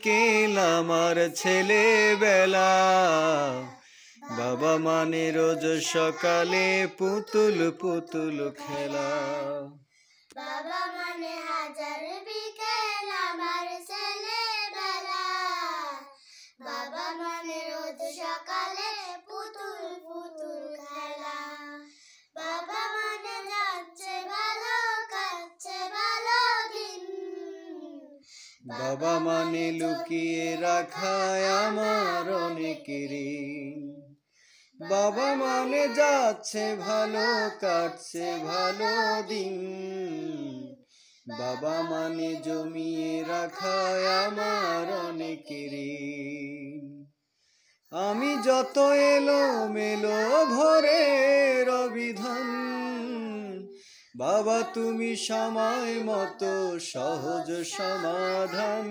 কেল আমার ছেলেবেলা, বাবা মানে রোজ সকালে পুতুল পুতুল খেলা। বাবা মানে হাজার বিকেল আমার ছেলেবেলা, বাবা মানে রোজ সকালে পুতুল পুতুল খেলা। বাবা মানে যাচ্ছে ভালো কাটছে ভালো দিন, বাবা মানে লুকিয়ে রাখায় আমার অনেক ঋণ। বাবা মানে যাচ্ছে ভালো কাটছে ভালো দিন, বাবা মানে জমিয়ে রাখায় আমার অনেক ঋণ। আমি যত এলো মেলো ভোরের অভিধান, বাবা তুমি সময় মতো সহজ সমাধান।